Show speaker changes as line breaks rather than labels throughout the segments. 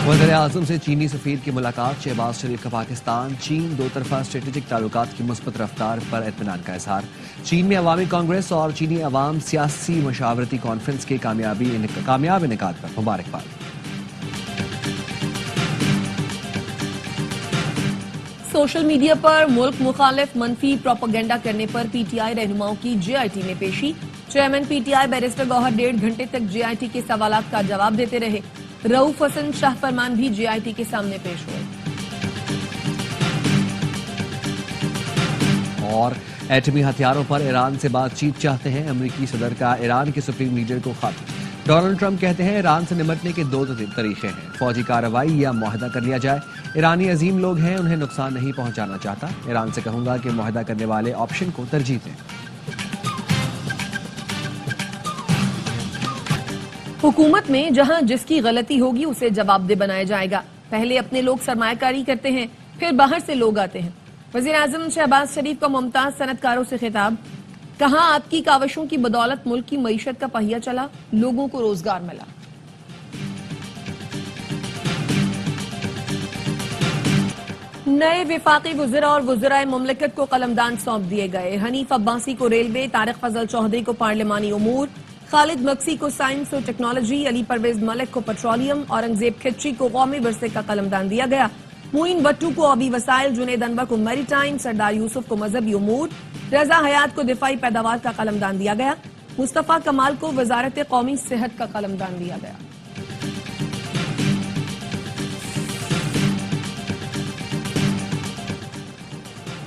वज़ीर-ए-आज़म से चीनी सफ़ीर की मुलाकात। शहबाज शरीफ का पाकिस्तान चीन दो तरफा स्ट्रेटेजिक ताल्लुकात की मुस्बत रफ्तार पर इत्मीनान का इजहार। चीन में अवामी कांग्रेस और चीनी अवाम सियासी मशावरती कॉन्फ्रेंस के कामयाब इनेकाद पर मुबारकबाद।
सोशल मीडिया पर मुल्क मुखालिफ मनफी प्रोपेगेंडा करने पर पीटीआई रहनुमाओं की जेआईटी में पेशी। चेयरमैन पीटीआई बैरिस्टर गौहर 1.5 घंटे तक जेआईटी के सवालात का जवाब देते रहे। रऊफ हसन शाह फरमान भी जेआईटी के सामने पेश हुए।
और एटमी हथियारों पर ईरान से बातचीत चाहते हैं अमेरिकी सदर का ईरान के सुप्रीम लीडर को खत। डोनाल्ड ट्रंप कहते हैं ईरान से निपटने के 2 तरीके हैं, फौजी कार्रवाई या मुआहदा कर लिया जाए। ईरानी अजीम लोग हैं, उन्हें नुकसान नहीं पहुंचाना चाहता। ईरान से कहूंगा कि मुआहदा करने वाले ऑप्शन को तरजीह दें।
हुकूमत में जहां जिसकी गलती होगी उसे जवाबदेह बनाया जाएगा। पहले अपने लोग सरमायाकारी करते हैं, फिर बाहर से लोग आते हैं। वज़ीर-ए-आज़म शहबाज शरीफ का मुमताज सनतकारों से खिताब। कहा, आपकी काविशों की बदौलत मुल्क की मईशत का पहिया चला, लोगों को रोजगार मिला। नए विफाकी वज़ीर और वज़राए मुमलिकत को कलमदान सौंप दिए गए। हनीफ अब्बासी को रेलवे, तारिक फजल चौधरी को पार्लिमानी उमूर, खालिद मक्सी को साइंस और टेक्नोलॉजी, अली परवेज मलिक को पेट्रोलियम, औरंगजेब खिच्ची को कौमी विरसे का कलमदान दिया गया। मुइन भट्टू को आबी वसाइल, जुनेद अनवर को मैरीटाइम, सरदार यूसुफ को मजहबी उमूर, रजा हयात को दिफाई पैदावार का कलमदान दिया गया। मुस्तफा कमाल को वजारत कौमी सेहत का कलमदान दिया गया।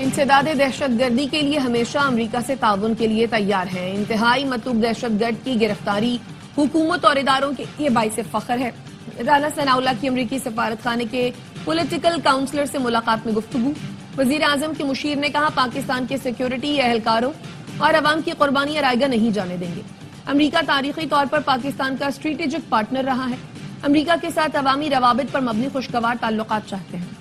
इंसदाद दहशतगर्दी के लिए हमेशा अमरीका से ताउन के लिए तैयार हैं। इंतहाई मतलूब दहशतगर्द की गिरफ्तारी हुकूमत और इदारों के लिए बाइस फख्र है। राना सनाउल्लाह की अमरीकी सफारत खाने के पॉलिटिकल काउंसलर से मुलाकात में गुफ्तगू। वजीर आजम के मुशीर ने कहा, पाकिस्तान के सिक्योरिटी एहलकारों और अवाम की कुर्बानियां रायगा नहीं जाने देंगे। अमरीका तारीखी तौर पर पाकिस्तान का स्ट्रेटेजिक पार्टनर रहा है। अमरीका के साथ अवामी रवाबित पर मबनी खुशगवार ताल्लुकात चाहते हैं।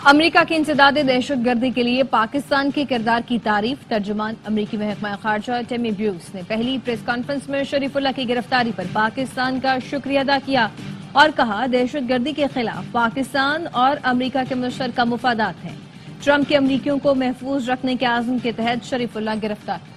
अमरीका की इंसदाद दहशतगर्दी के लिए पाकिस्तान के किरदार की तारीफ। तर्जुमान अमरीकी महकमा खारजा टेमी ब्रूस ने पहली प्रेस कॉन्फ्रेंस में शरीफुल्लाह की गिरफ्तारी पर पाकिस्तान का शुक्रिया अदा किया और कहा, दहशतगर्दी के खिलाफ पाकिस्तान और अमरीका के मुश्तरका मुफादात हैं। ट्रंप के अमरीकियों को महफूज रखने के आज़म के तहत शरीफुल्लाह गिरफ्तार।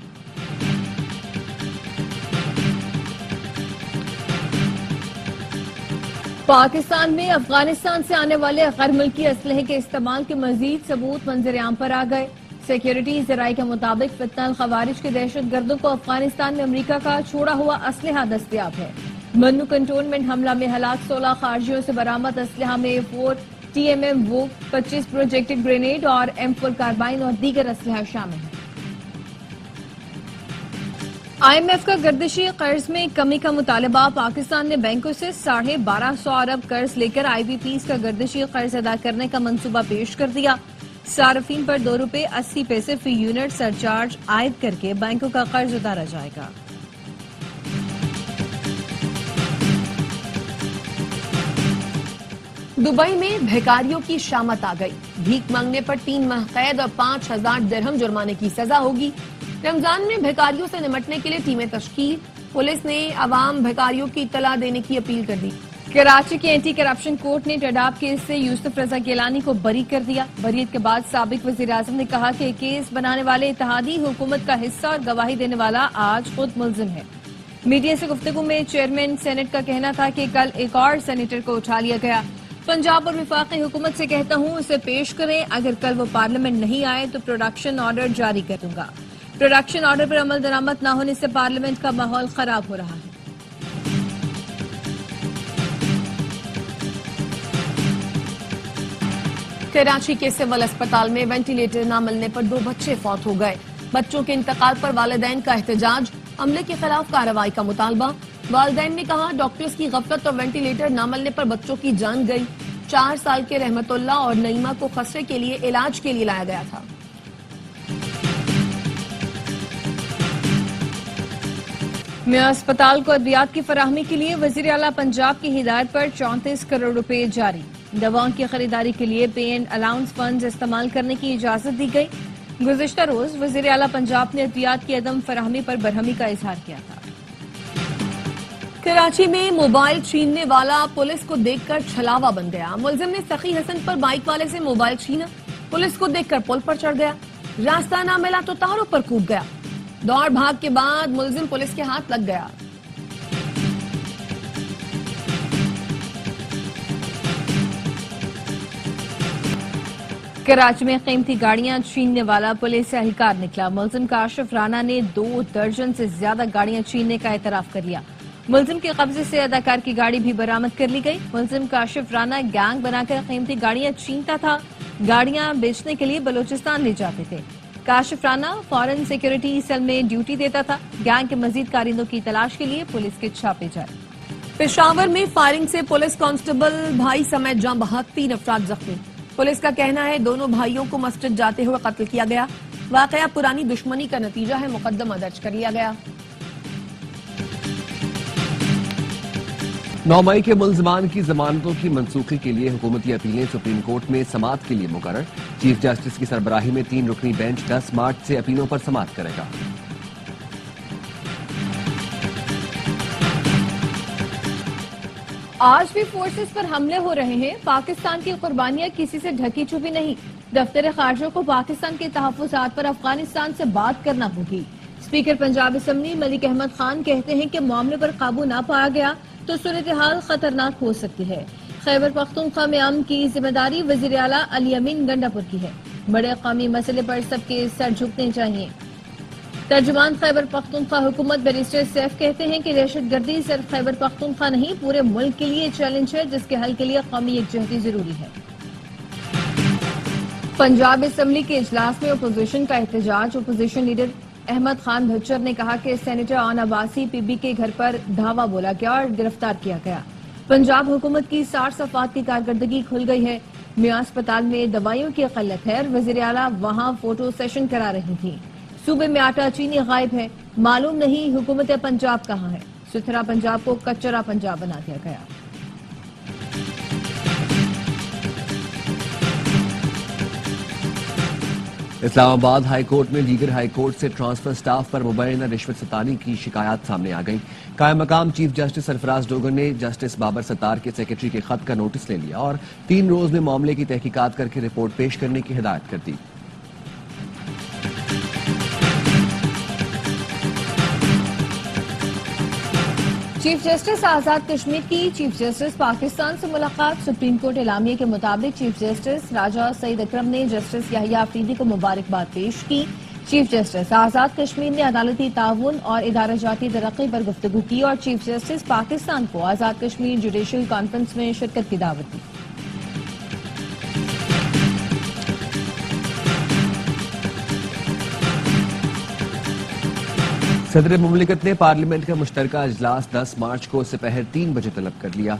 पाकिस्तान में अफगानिस्तान से आने वाले गैर मुल्की असलहे के इस्तेमाल के मजीद सबूत मंजर-ए-आम पर आ गए। सिक्योरिटी जराये के मुताबिक फितनल खवारिज के दहशतगर्दों को अफगानिस्तान में अमरीका का छोड़ा हुआ असलहा दस्तयाब है। मन्नू कंटोनमेंट हमला में हलाक 16 खारजियों से बरामद असलहा में 4 TMM वो 25 प्रोजेक्टेड ग्रेनेड और M4 कार्बाइन और दीगर असलहा शामिल है। IMF का गर्दिशी कर्ज में कमी का मुतालबा। पाकिस्तान ने बैंकों से 1250 अरब कर्ज लेकर IBPs का गर्दिशी कर्ज अदा करने का मंसूबा पेश कर दिया। सार्फिन पर ₹2.80 फी यूनिट सरचार्ज आयद करके बैंकों का कर्ज उतारा जाएगा।
दुबई में भिखारियों की शामत आ गई। भीख मांगने पर 3 माह कैद और 5000 दिरहम जुर्माने की सजा होगी। रमजान में भिखारियों से निपटने के लिए टीमें तश्कील। पुलिस ने अवाम भिखारियों की इत्तला देने की अपील कर दी। कराची की एंटी करप्शन कोर्ट ने टडाब केस से यूसुफ रजा गिलानी को बरी कर दिया। बरीत के बाद साबिक वजीर आजम ने कहा कि केस बनाने वाले इत्तेहादी हुकूमत का हिस्सा और गवाही देने वाला आज खुद मुल्जिम है। मीडिया से गुफ्तगू में चेयरमैन सेनेट का कहना था कि कल एक और सेनेटर को उठा लिया गया। पंजाब और वफाकी हुकूमत से कहता हूं उसे पेश करें, अगर कल वो पार्लियामेंट नहीं आए तो प्रोडक्शन ऑर्डर जारी कर दूंगा। प्रोडक्शन ऑर्डर पर अमल दरामद न होने से पार्लियामेंट का माहौल खराब हो रहा है। कराची के सिविल अस्पताल में वेंटिलेटर न मिलने पर 2 बच्चे फौत हो गए। बच्चों के इंतकाल पर वालिदैन का एहतजाज, अमले के खिलाफ कार्रवाई का मुतालबा। वालिदैन ने कहा, डॉक्टर्स की गफलत और वेंटिलेटर न मिलने पर बच्चों की जान गई। 4 साल के रहमतुल्लाह और नईमा को खसरे के लिए इलाज के लिए लाया गया था।
में अस्पताल को अद्वियात की फराहमी के लिए वजीर आला पंजाब की हिदायत पर 34 करोड़ रुपए जारी। दवाओं की खरीदारी के लिए पे एंड अलाउंस फंड इस्तेमाल करने की इजाजत दी गई। गुज़िश्ता रोज वज़ीर आला पंजाब ने एहतियात की अदम फराहमी पर बरहमी का इजहार किया था।
कराची में मोबाइल छीनने वाला पुलिस को देखकर छलावा बन गया। मुलजिम ने सखी हसन पर बाइक वाले से मोबाइल छीना, पुलिस को देखकर पुल पर चढ़ गया, रास्ता ना मिला तो तारों पर कूद गया। दौड़ भाग के बाद मुलजिम पुलिस के हाथ लग गया।
कराची में कीमती गाड़ियां छीनने वाला पुलिस एहलकार निकला। मुलजिम काशिफ राना ने 2 दर्जन से ज्यादा गाड़ियां छीनने का एतराफ कर लिया। मुलजिम के कब्जे से अदाकार की गाड़ी भी बरामद कर ली गई। मुलजिम काशिफ राना गैंग बनाकर कीमती गाड़ियां छीनता था, गाड़ियां बेचने के लिए बलूचिस्तान ले जाते थे। Kashif Rana foreign security cell में ड्यूटी देता था। गैंग के मजीद कारिंदों की तलाश के लिए पुलिस के छापे जारी।
पेशावर में फायरिंग से पुलिस कांस्टेबल भाई समेत जाँ बहक 3 अफराद जख्मी। पुलिस का कहना है दोनों भाइयों को मस्जिद जाते हुए कत्ल किया गया। वाकया पुरानी दुश्मनी का नतीजा है, मुकदमा दर्ज कर लिया गया।
9 मई के मुलजमान की जमानतों की मनसूखी के लिए हुकूमती अपीलें सुप्रीम कोर्ट में समाअत के लिए मुकर्रर। चीफ जस्टिस की सरबराही में 3 रुकनी बेंच 10 मार्च से अपीलों पर समाअत करेगा।
आज भी फोर्सेस पर हमले हो रहे हैं। पाकिस्तान की कुर्बानियां किसी से ढकी छुपी नहीं। दफ्तर खारजा को पाकिस्तान के तहफ्फुज़ात पर अफगानिस्तान से बात करना होगी। स्पीकर पंजाब असम्बली मलिक अहमद खान कहते हैं कि मामले पर काबू ना पाया गया तो सूरत-ए-हाल खतरनाक हो सकती है। खैबर पख्तूनख्वा में अमन की जिम्मेदारी वज़ीर आला अली अमीन गंडापुर की है। बड़े कौमी मसले पर सबके सर झुकने चाहिए। तर्जुमान खैबर पख्तूनख्वा हुकूमत बैरिस्टर सैफ कहते हैं कि दहशतगर्दी सिर्फ खैबर पख्तूनख्वा नहीं पूरे मुल्क के लिए चैलेंज है, जिसके हल के लिए कौमी यकजहती जरूरी है। पंजाब असम्बली के इजलास में अपोजिशन का एहतजाज। अपोजिशन लीडर अहमद खान भच्चर ने कहा कि सेनेटर आन अब्बासी पीबी के घर पर धावा बोला गया और गिरफ्तार किया गया। पंजाब हुकूमत की 60 सफात की कारकर्दगी खुल गई है। मियां अस्पताल में दवाइयों की किल्लत है। वज़ीर आला वहां फोटो सेशन करा रही थी। सूबे में आटा चीनी गायब है। मालूम नहीं हुकूमत पंजाब कहाँ है। सुथरा पंजाब को कचरा पंजाब बना दिया गया।
इस्लामाबाद हाई कोर्ट में दीगर हाई कोर्ट से ट्रांसफर स्टाफ पर मुबैना रिश्वत सतानी की शिकायत सामने आ गई। कायम मकाम चीफ जस्टिस सरफराज डोगर ने जस्टिस बाबर सत्तार के सेक्रेटरी के खत का नोटिस ले लिया और 3 रोज में मामले की तहकीकात करके रिपोर्ट पेश करने की हिदायत कर दी।
चीफ जस्टिस आजाद कश्मीर की चीफ जस्टिस पाकिस्तान से मुलाकात। सुप्रीम कोर्ट एलामिया के मुताबिक चीफ जस्टिस राजा सईद अकरम ने जस्टिस याहिया अफरीदी को मुबारकबाद पेश की। चीफ जस्टिस आजाद कश्मीर ने अदालती ताउन और इदारा जाती तरक्की पर गुफ्तगू की और चीफ जस्टिस पाकिस्तान को आजाद कश्मीर जुडिशल कॉन्फ्रेंस में शिरकत की दावत दी।
सदर मुमलिकत ने पार्लियामेंट का मुश्तरका इजलास 10 मार्च को दोपहर 3 बजे तलब कर लिया।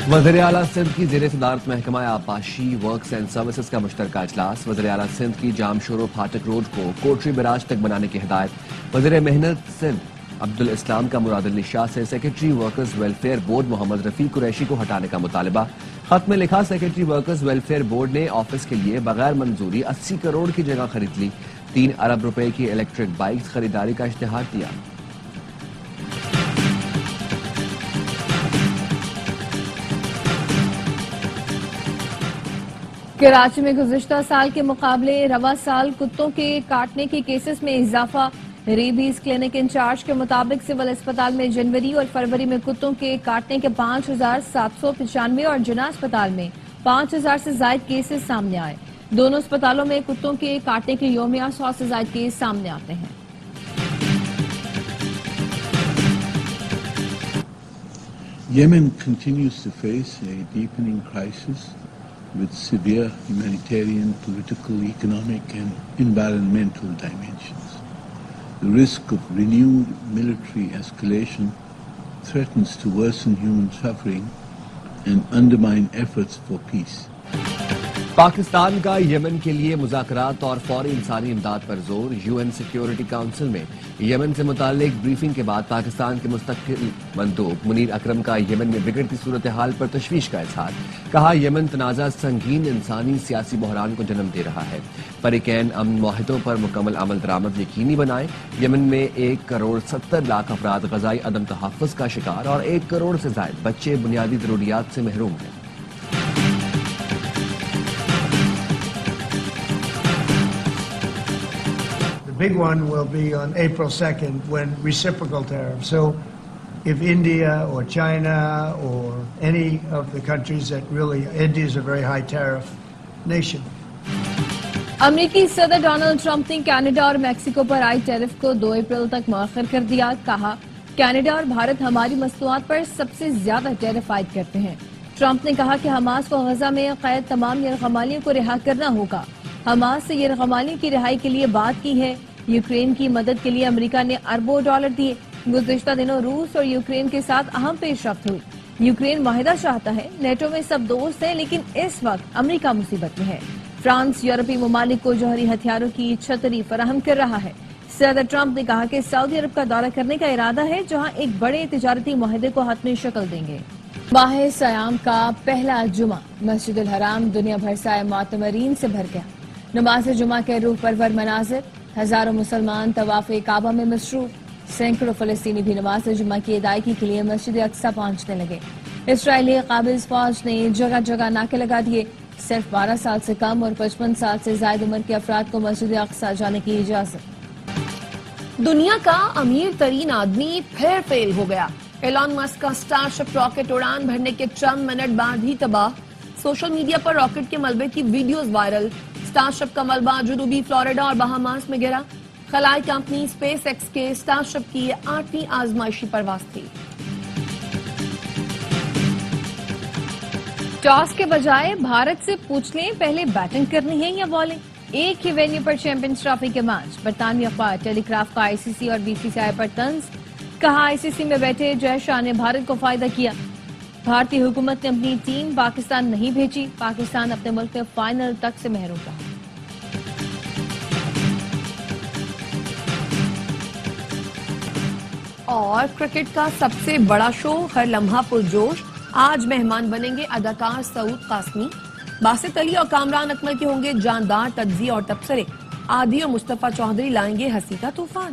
वज़ीर आला सिंध की ज़ेर सदारत महकमा आबाशी वर्क्स एंड सर्विसेज का मुश्तरका इजलास। वज़ीर आला सिंध की जामशोरो फाटक रोड को कोटरी बराज तक बनाने की हिदायत। वज़ीर मेहनत सिंध अब्दुल इस्लाम का मुराद अली शाह से secretary workers welfare board Mohammad Rafi Qureshi को हटाने का मुतालबा। खत में लिखा, सेक्रेटरी वर्कर्स वेलफेयर बोर्ड ने ऑफिस के लिए बगैर मंजूरी 80 करोड़ की जगह खरीद ली। 3 अरब रुपए की इलेक्ट्रिक बाइक्स खरीदारी का इश्तिहार दिया।
कराची में गुज़िश्ता साल के मुकाबले रवा साल कुत्तों के काटने के केसेस में इजाफा। रेबीज क्लिनिक इंचार्ज के मुताबिक सिविल अस्पताल में जनवरी और फरवरी में कुत्तों के काटने के 5,795 और जिना अस्पताल में 5,000 से ज्यादा केसेस सामने आए। दोनों अस्पतालों में कुत्तों के काटने के योमिया 100 से ज्यादा केस सामने आते हैं।
Yemen continues to face a deepening crisis with severe humanitarian, political, economic and environmental dimensions. The risk of renewed military escalation threatens to worsen human suffering and undermine efforts for peace.
Pakistan کا یمن کے لیے مذاکرات اور فوری انسانی امداد پر زور. UN security council میں یمن سے متعلق بریفنگ کے بعد پاکستان کے مستقل مندوب منیر اکرم کا یمن میں بگڑتی صورتحال پر تشویش کا اظہار. کہا یمن تنازع سنگین انسانی سیاسی بحران کو جنم دے رہا ہے. فریقین امن معاہدوں پر مکمل عمل درآمد یقینی بنائیں. یمن میں 1.70 کروڑ افراد غذائی عدم تحفظ کا شکار اور 1 کروڑ سے زائد بچے بنیادی ضروریات سے محروم ہیں.
The big one will be on April 2nd when reciprocal tariffs. So if India or China or any of the countries that really, India is a very high tariff nation.
امریکی صدر ڈونلڈ ٹرمپ نے Canada اور Mexico پر عائد tariff کو 2 April تک مؤخر کر دیا. کہا کینیڈا اور بھارت ہماری مصنوعات پر سب سے زیادہ ٹیرف عائد کرتے ہیں. ٹرمپ نے کہا کہ حماس کو غزہ میں قید تمام یرغمالیوں کو رہا کرنا ہوگا. حماس سے یرغمالیوں کی رہائی کے لیے بات کی ہے. یوکرین کی مدد کے لیے امریکہ نے اربوں ڈالر دیے. گزشتہ دنوں روس اور یوکرین کے ساتھ اہم پیش رفت ہوئی. یوکرین معاہدہ چاہتا ہے. نیٹو میں سب دوست ہیں لیکن اس وقت امریکہ مصیبت میں ہے. فرانس یورپی ممالک کو جوہری ہتھیاروں کی چھتری فراہم کر رہا ہے. صدر ٹرمپ نے کہا کہ سعودی عرب کا دورہ کرنے کا ارادہ ہے جہاں ایک بڑے تجارتی معاہدے کو حتمی شکل دیں گے. ماہ سیام کا پہلا جمعہ مسجد الحرام دنیا بھر سے معتمرین سے بھر گیا. نماز جمعہ کے روح پرور مناظر. ہزاروں مسلمان طواف کعبہ میں مصروف. سینکڑوں فلسطینی بھی نماز جمعہ کی ادائیگی کے لیے مسجد اقصی پہنچنے لگے. اسرائیلی قابض فوج نے جگہ جگہ ناکے لگا دیے. صرف 12 سال سے کم اور 55 سال سے زائد عمر کے افراد کو مسجد اقصی جانے کی اجازت.
دنیا کا امیر ترین آدمی پھر فیل ہو گیا. ایلان مسک کا سٹار شپ راکٹ اڑان بھرنے کے چند منٹ بعد ہی تباہ. سوشل میڈیا پر راکٹ کے ملبے کی ویڈیوز وائرل. سٹار شپ کا ملبہ جنوبی فلوریڈا اور بہاماس میں گرا. خلائی کمپنی اسپیس ایکس کے سٹار شپ کی 8ویں آزمائشی پرواز تھی.
ٹاس کے بجائے بھارت سے پوچھ لیں پہلے بیٹنگ کرنی ہے یا بالنگ. ایک ہی وینیو پر چیمپئنز ٹرافی کے میچ. برطانوی اخبار ٹیلی گراف کا ICC اور BCCI پر طنز. کہا ICC میں بیٹھے جے شاہ نے بھارت کو فائدہ کیا. بھارتی حکومت نے اپنی ٹیم پاکستان نہیں بھیجی. پاکستان اپنے ملک میں فائنل تک سے محروم رہا.
اور کرکٹ کا سب سے بڑا شو ہر لمحہ پرجوش. آج مہمان بنیں گے اداکار سعود قاسمی. باسط علی اور کامران اکمل کے ہوں گے جاندار تجزیے اور تبصرے. عادی اور مصطفیٰ چودھری لائیں گے ہنسی کا طوفان.